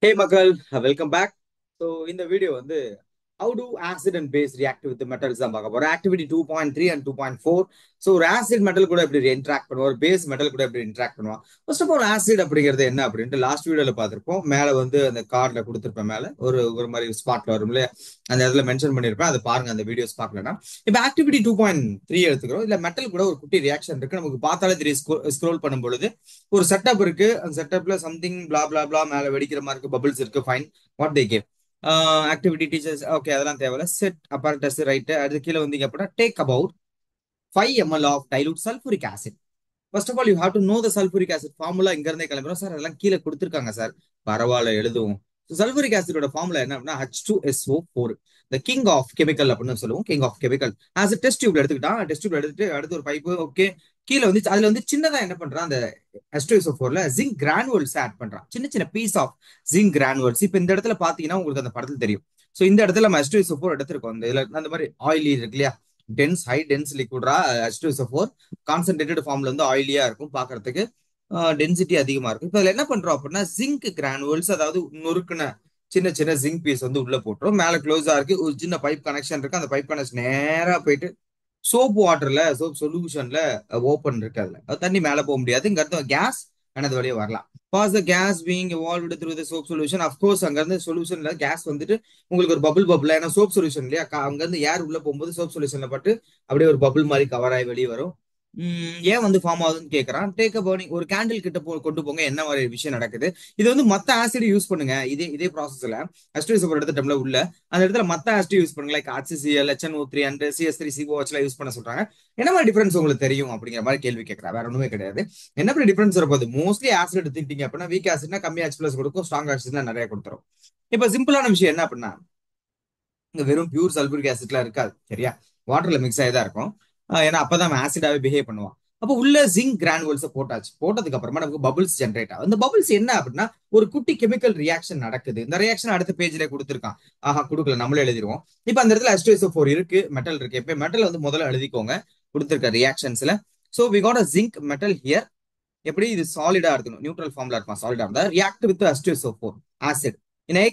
Hey மக்கள், welcome back. So இந்த video வந்து how do acid and base react with the metals தான் பார்க்க போறோம். Activity 2.3 and 2.4. ஸோ ஒரு ஆசிட் மெட்டல் கூட எப்படி இன்ட்ராக்ட் பண்ணுவோம், ஒரு பேஸ் மெட்டல் கூட எப்படி இன்ட்ராக்ட் பண்ணுவோம். ஃபர்ஸ்ட் ஆஃப் ஆல் ஆசிட் அப்படிங்கிறது என்ன அப்படின்ட்டு லாஸ்ட் வீடியோல பார்த்திருப்போம். மேல வந்து அந்த கார்ட்ல கொடுத்துருப்பேன். மேல ஒரு ஒரு மாதிரி ஸ்பாட்ல வரும் இல்லையா, அந்த இடத்துல மென்ஷன் பண்ணிருப்பேன். அதை பாருங்க, அந்த வீடியோஸ் பார்க்கலன்னா. இப்போ ஆக்டிவிட்டி 2.3 எடுத்துக்கிறோம். இல்ல மெட்டல் கூட ஒரு குட்டி ரியாக்ஷன் இருக்கு, நமக்கு பார்த்தாலே தெரியும். ஸ்க்ரோல் பண்ணும் பொழுது ஒரு செட்டப் இருக்கு. அந்த செட்டப்ல சம்திங் பிளா பிளா பிளா மேல வெடிக்கிற மாதிரி இருக்கு, பபிள்ஸ் இருக்கு. Fine, what they gave activity teachers. Okay, அதெல்லாம் தேவையில்ல. Set apparatus right. அடுத்து கீழே வந்தீங்க அப்படின்னா take about 5 ml of dilute sulphuric acid. First of all you have to know the sulphuric acid formula. இங்க இருந்தே கிளம்புறோம் சார், அதெல்லாம் கீழே கொடுத்துருக்காங்க சார். பரவாயில்ல, எழுதுவோம். சல்பூரிக் ஆசிடோட ஃபார்முலா என்ன அப்படின்னா H2SO4, the king of chemical அப்படின்னு சொல்லுவோம். King of chemical as test டியூப்ல எடுத்துக்கிட்டான். டெஸ்ட் டியூப்ல எடுத்துட்டு அடுத்து ஒரு பைப்பு. ஓகே, கீழே வந்து அதுல வந்து சின்னதா என்ன பண்றான், அந்த H2SO4ல ஜிங்க் கிரானுவல்ஸ் ஆட் பண்றான். சின்ன சின்ன பீஸ் ஆஃப் ஜிங்க் கிரானுவல்ஸ். இப்போ இந்த இடத்துல பாத்தீங்கன்னா உங்களுக்கு அந்த படத்துல தெரியும். ஸோ இந்த இடத்துல நம்ம H2SO4 எடுத்திருக்கோம். இந்த இதுல அந்த மாதிரி ஆயிலி இருக்கு இல்லையா, டென்ஸ் ஹை டென்ஸ் லிக்விட்ரா H2SO4. கான்சென்ட்ரேட்டட் ஃபார்ம்ல வந்து ஆயிலியா இருக்கும் பாக்குறதுக்கு, டென்சிட்டி அதிகமா இருக்கும். இப்போ அதுல என்ன பண்றோம் அப்படின்னா ஜிங்க் கிரானுவல்ஸ், அதாவது நொறுக்குன சின்ன சின்ன ஜிங்க் பீஸ் வந்து உள்ள போட்டுரும். மேல க்ளோஸா இருக்கு, ஒரு சின்ன பைப் கனெக்ஷன் இருக்கு. அந்த பைப் கனெக்ஷன் நேரா போயிட்டு சோப் வாட்டர்ல, சோப் சொல்யூஷன்ல ஓப்பன் இருக்கு. அதுல தண்ணி மேல போக முடியாது. இங்க இருந்து கேஸ் அது வழியே வரலாம். Pass the gas being evolved through the soap solution. Of course அங்க இருந்து சொல்யூஷன்ல கேஸ் வந்துட்டு உங்களுக்கு ஒரு பபுள் ஏன்னா சோப் சொல்யூஷன் இல்லையா, அங்க இருந்து ஏர் உள்ள போகும்போது சோப் சொல்யூஷன்ல பட்டு அப்படியே ஒரு பபுள் மாதிரி கவர் ஆகி வெளியே வரும். ஏன் வந்து ஃபார்ம் ஆகுதுன்னு கேட்கறான். டேக் அ பர்னிங், ஒரு கேண்டில் கிட்ட கொண்டு போங்க, என்ன மாதிரி விஷயம் நடக்குது. இது வந்து மத்த ஆசிட் யூஸ் பண்ணுங்க. இதே ப்ராசஸ்ல H2SO4 எடுத்துட்டோம்ல உள்ள, அந்த இடத்துல மத்த ஆசிட் யூஸ் பண்ணுங்க. Like HCl, HNO3 and CS3COH எல்லாம் யூஸ் பண்ண சொல்றாங்க. என்ன மாதிரி டிஃபரன்ஸ் உங்களுக்கு தெரியும் அப்படிங்கிற மாதிரி கேள்வி கேட்கறா. வேற ஒண்ணுமே கிடையாது. என்ன மாதிரி டிஃபரன்ஸ் வரப்போகுது, மோஸ்ட்லி ஆசிட் எடுத்துக்கிட்டீங்க அப்படின்னா வீக் ஆசிட்னா கம்மி H+ கொடுக்கும், ஸ்ட்ராங் ஆசிட்னா நிறைய கொடுத்துரும். இப்ப சிம்பிளான விஷயம் என்ன அப்படின்னா, இங்க வெறும் பியூர் சல்பூரிக் ஆசிட்லாம் இருக்காது சரியா, வாட்டர்ல மிக்ஸ் ஆகி தான் இருக்கும். ஏன்னா அப்பதான் ஆசிடாவே பிஹேவ் பண்ணுவான். அப்போ உள்ள ஜிங்க் கிரானுவல்ஸ் போட்டாச்சு. போட்டதுக்கு அப்புறமா நமக்கு பபிள்ஸ் ஜென்ரேட் ஆகும். அந்த பபிள்ஸ் என்ன அப்படின்னா ஒரு குட்டி கெமிக்கல் ரியாக்ஷன் நடக்குது. இந்த ரியாக்ஷன் அடுத்த பேஜ்ல கொடுத்துருக்கான். ஆஹா, கொடுக்கல, நம்மளே எழுதிருவோம். இப்ப அந்த இடத்துல H2SO4 இருக்கு, மெட்டல் இருக்கு. எப்ப மெட்டல் வந்து முதல்ல எழுதிக்கோங்க கொடுத்துருக்க ரியாக்ஷன்ஸ்ல. So we got a zinc metal here. எப்படி இது சாலிடா இருக்கணும், நியூட்ரல் ஃபார்ம்ல இருக்கும், சாலிடா இருந்தா react with H2SO4 acid in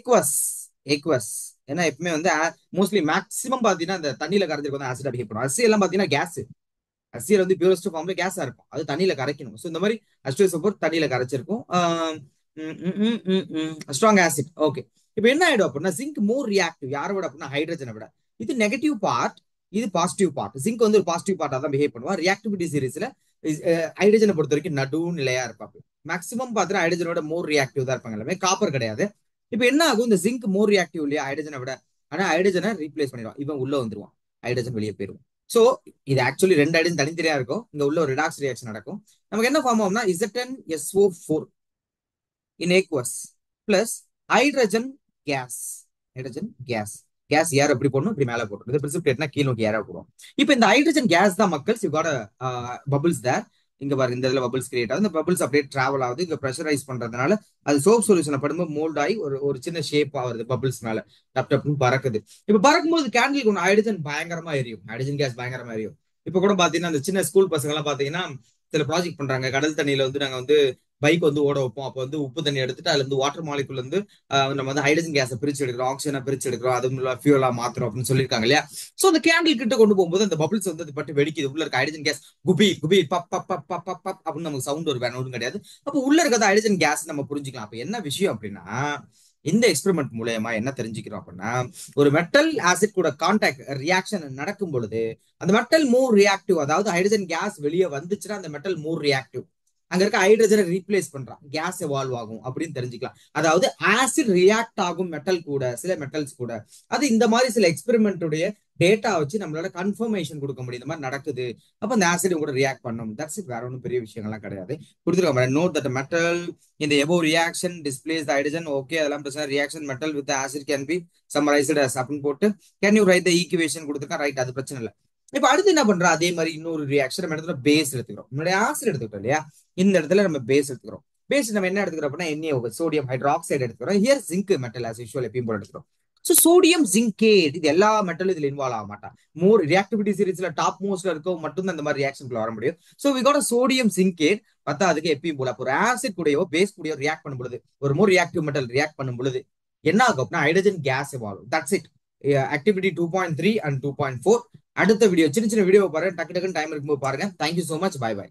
aqueous. ஏன்னா எப்பவுமே வந்து மோஸ்ட்லி மேக்ஸிமம் பாத்தீங்கன்னா இந்த தண்ணியில கரைஞ்சிருக்கு வந்து ஆசிட் பிஹேவ் பண்ணும். அரிசி எல்லாம் பாத்தீங்கன்னா கேஸ், அரிசியில் வந்து பியூரஸ்ட் ஃபார்ம்ல கேஸா இருக்கும், அது தண்ணியில கரைக்கணும். ஸோ இந்த மாதிரி H2SO4 தண்ணியில கரைச்சிருக்கும். Strong acid. ஓகே, இப்போ என்ன ஆயிடும் அப்படின்னா ஜிங்க் மோர் ரியாக்டிவ். யாரை விட அப்படின்னா ஹைட்ரஜனை விட. இது நெகட்டிவ் பார்ட், இது பாசிட்டிவ் பார்ட். ஜிங்க் வந்து ஒரு பாசிட்டிவ் பார்ட்டா தான் பிஹேவ் பண்ணுவா. ரியாக்டிவிட்டி சீரிஸ்ல ஹைட்ரஜனை பொறுத்த வரைக்கும் நடு நிலையா இருப்பாங்க. மேக்ஸிமம் பார்த்தீங்கன்னா ஹைட்ரஜனோட மோர் ரியாக்டிவ் தான் இருப்பாங்க எல்லாமே. காப்பர் கிடையாது. இப்போ என்ன ஆகும், இந்த ஜிங்க் மோர் ரியாக்டிவ் இல்லையா ஹைட்ரஜனை விட, ஆனா ஹைட்ரஜனை ரீப்ளேஸ் பண்ணிடுவான். இவன் உள்ள வந்துருவான், ஹைட்ரஜன் வெளியே போயிருவான். சோ இது ஆக்சுவலி ரெண்டு ஹைட்ரஜன் தனித்தனியா இருக்கும். இங்க உள்ள ஒரு ரிடாக்ஸ் ரியாக்ஷன் நடக்கும். நமக்கு என்ன ஃபார்ம் ஆகும்னா ZnSO4 in aqueous plus hydrogen gas. Hydrogen gas, gas air எப்படி போடணும், இப்படி மேல போடணும். இது பிரிசிபிடேட்னா கீழ் நோக்கி ஏரா போடும். இப்போ இந்த ஹைட்ரஜன் கேஸ் தான் மக்கள்ஸ் யூ காட் பபிள்ஸ் தேர். இங்க பாருங்க, இந்த இதுல பபிள்ஸ் கிரியேட் ஆகுது. இந்த பபிள்ஸ் அப்படியே டிராவல் ஆகுது. இங்க ப்ரெஷரைஸ் பண்றதுனால அது சோப் சொல்யூஷனை படும்போது மோல்ட் ஆகி ஒரு ஒரு சின்ன ஷேப் ஆகுது. பபிள்ஸ் மேல டப் டப்னு பறக்குது. இப்ப பறக்கும்போது கேண்டில் ஒன்று ஹைட்ரஜன் பயங்கரமா எரியும், ஹைட்ரஜன் கேஸ் பயங்கரமா எரியும். இப்ப கூட பாத்தீங்கன்னா அந்த சின்ன ஸ்கூல் பசங்க எல்லாம் பாத்தீங்கன்னா சில ப்ராஜெக்ட் பண்றாங்க. கடல் தண்ணியில வந்து நாங்க வந்து பைக் வந்து ஓட வைப்போம். அப்போ வந்து உப்பு தண்ணி எடுத்துட்டு அதுல இருந்து வாட்டர் மாலிகுல் வந்து நம்ம வந்து ஹைட்ரஜன் கேஸை பிரிச்சு எடுக்கிறோம், ஆக்சிஜனை பிரிச்சு எடுக்கிறோம், அது ஃபியூலா மாத்துறோம் அப்படின்னு சொல்லியிருக்காங்க இல்லையா. சோ அந்த கேண்டில் கிட்ட கொண்டு போகும்போது அந்த பபிள்ஸ் வந்து அது பட்டு வெடிக்குது. உள்ள இருக்க ஹைட்ரஜன் கேஸ் குபி குபி பப் பப் பப் பப் பப் பப் அப்படின்னு நமக்கு சவுண்ட் ஒரு வேணும் கிடையாது. அப்போ உள்ள இருக்கிறது ஹைட்ரஜன் கேஸ் நம்ம புரிஞ்சுக்கலாம். அப்ப என்ன விஷயம் அப்படின்னா, இந்த எக்ஸ்பெரிமெண்ட் மூலயமா என்ன தெரிஞ்சுக்கிறோம் அப்படின்னா, ஒரு மெட்டல் ஆசிட் கூட கான்டாக்ட் ரியாக்ஷன் நடக்கும் பொழுது அந்த மெட்டல் மோர் ரியாக்டிவ், அதாவது ஹைட்ரஜன் கேஸ் வெளியே வந்துச்சுன்னா அந்த மெட்டல் மோர் ரியாக்டிவ். அங்க இருக்க ஹைட்ரஜனை ரீப்ளேஸ் பண்றான், கேஸ் எவால்வ் ஆகும் அப்படின்னு தெரிஞ்சுக்கலாம். அதாவது ஆசிட் ரியாக்ட் ஆகும் மெட்டல் கூட, சில மெட்டல்ஸ் கூட. அது இந்த மாதிரி சில எக்ஸ்பெரிமெண்ட்டுடைய டேட்டா வச்சு நம்மளால கன்ஃபர்மேஷன் கொடுக்க முடியும், இந்த மாதிரி நடக்குது. அப்ப அந்த ஆசிட் கூட ரியாக்ட் பண்ணும். தட்ஸ் இட், வேற ஒன்றும் பெரிய விஷயங்கள்லாம் கிடையாது. கொடுத்துருக்காங்க, நோட் தட் மெட்டல் இந்த above reaction displace the hydrogen. Okay, அதெல்லாம் பிரச்சனை. Reaction metal with acid can be summarised as அப்படின்னு போட்டு can you write the equation கொடுத்துருக்கேன். ரைட், அது பிரச்சனை இல்லை. இப்ப அடுத்து என்ன பண்றோம், அதே மாதிரி இன்னொரு ரியாக்ஷன் நம்ம இடத்துல பேஸ் எடுத்துக்கிறோம். முன்னாடி ஆசிட் எடுத்துக்கிட்டோம் இல்லையா, இந்த இடத்துல நம்ம பேஸ் எடுத்துக்கிறோம். பேஸ் நம்ம என்ன எடுத்துக்கிறோம் அப்படின்னா NaO, சோடியம் ஹைட்ராக்சைடு எடுத்துக்கிறோம். Here zinc metal as usual எப்பயும் போல எடுத்துக்கிறோம். ஸோ சோடியம் ஜிங்கேட் இது எல்லா மெட்டலும் இதுல இன்வால்வ் ஆக மாட்டான். மோர் ரியாக்டிவிட்டி சீரிஸ்ல டாப் மோஸ்ட்ல இருக்கவும் மட்டும்தான் இந்த மாதிரி ரியாக்ஷனுக்குள்ள வர முடியும். So we got sodium zincate. பார்த்தா அதுக்கு எப்பயும் போல ஒரு ஆசிட் கூடயோ பேஸ் கூடயோ ரியாக்ட் பண்ணும் பொழுது, ஒரு மோர் ரியாக்டிவ் மெட்டல் ரியாக்ட் பண்ணும் பொழுது என்ன ஆகும் அப்படின்னா hydrogen case evolve. That's it. Activity 2.3 and 2.4. அடுத்த வீடியோ சின்ன சின்ன வீடியோ பாருங்க, டக்கு டக்குன்னு டைம் இருக்கும்போது பாருங்க. Thank you so much. Bye by.